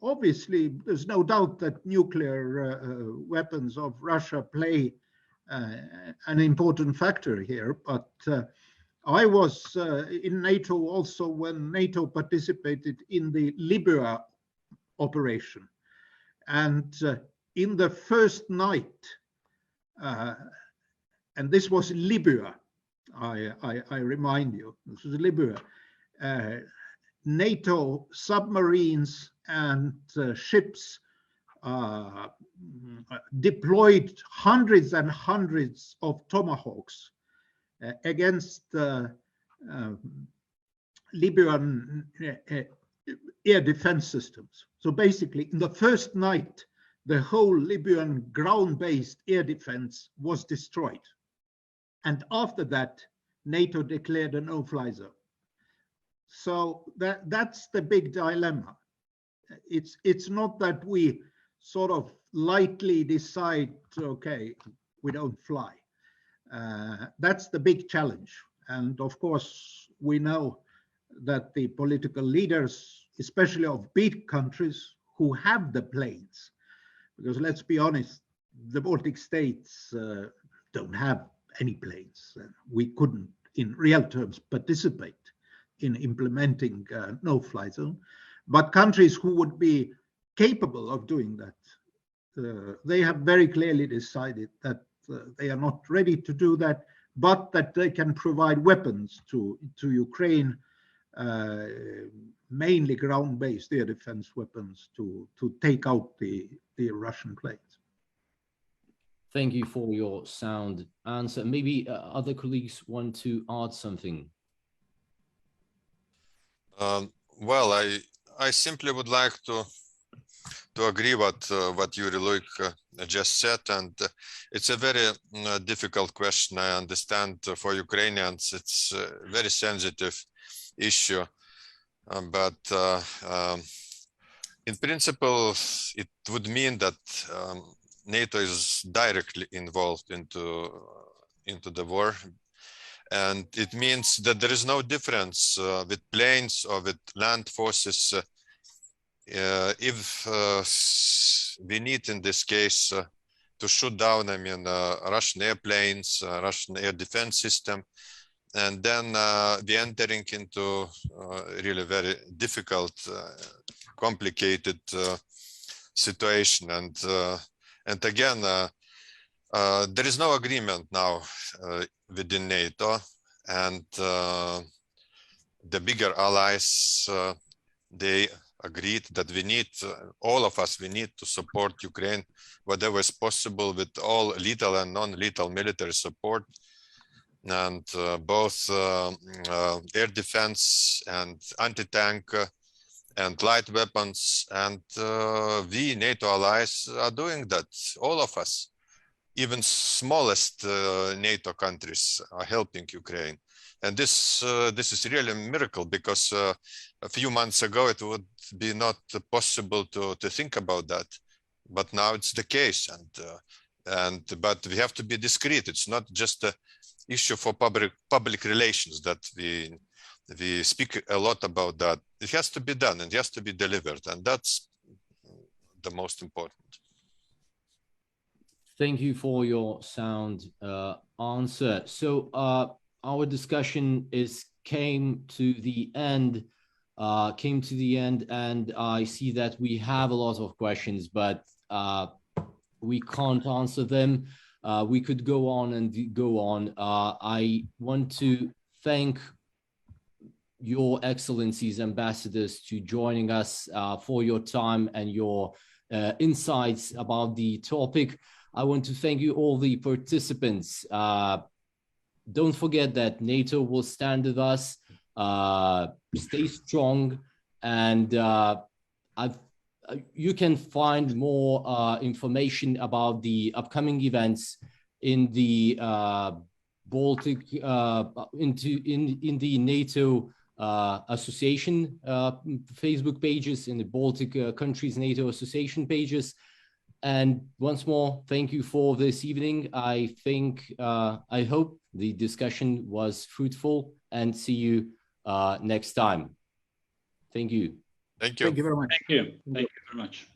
obviously, there's no doubt that nuclear weapons of Russia play an important factor here. But I was in NATO also when NATO participated in the Libya operation. And in the first night, and this was Libya, I remind you, this was Libya, NATO submarines and ships deployed hundreds and hundreds of Tomahawks against Libyan air defense systems. So basically, in the first night, the whole Libyan ground-based air defense was destroyed. And after that, NATO declared a no-fly zone. So that's the big dilemma. It's not that we sort of lightly decide, okay, we don't fly. That's the big challenge. And of course, we know that the political leaders, especially of big countries who have the planes, because let's be honest, the Baltic states don't have any planes. We couldn't, in real terms, participate in implementing no-fly zone. But countries who would be capable of doing that, they have very clearly decided that they are not ready to do that, but that they can provide weapons to Ukraine, mainly ground-based air defense weapons to take out the Russian planes. Thank you for your sound answer. Maybe other colleagues want to add something. Well, I simply would like to agree what Yuri Luik just said, and it's a very difficult question. I understand for Ukrainians it's a very sensitive issue, but in principle it would mean that NATO is directly involved into the war, and it means that there is no difference with planes or with land forces. If we need, in this case, to shoot down, Russian airplanes, Russian air defense system, and then we're entering into really very difficult, complicated situation. And again, there is no agreement now within NATO, and the bigger allies, they agreed that we need, all of us, we need to support Ukraine whatever is possible with all lethal and non-lethal military support, and both air defense and anti-tank and light weapons. And we, NATO allies, are doing that, all of us. Even smallest NATO countries are helping Ukraine. And this is really a miracle, because a few months ago it would be not possible to think about that, but now it's the case. But we have to be discreet. It's not just an issue for public relations that we speak a lot about that. It has to be done and it has to be delivered, and that's the most important. Thank you for your sound answer. So our discussion came to the end, and I see that we have a lot of questions, but we can't answer them. We could go on and go on. I want to thank your excellencies, ambassadors, to joining us for your time and your insights about the topic. I want to thank you, all the participants. Don't forget that NATO will stand with us. Stay strong, and you can find more information about the upcoming events in the Baltic, in the NATO Association Facebook pages, in the Baltic countries NATO Association pages. And once more, thank you for this evening. I hope the discussion was fruitful, and see you next time. Thank you. Thank you. Thank you very much. Thank you. Thank you very much.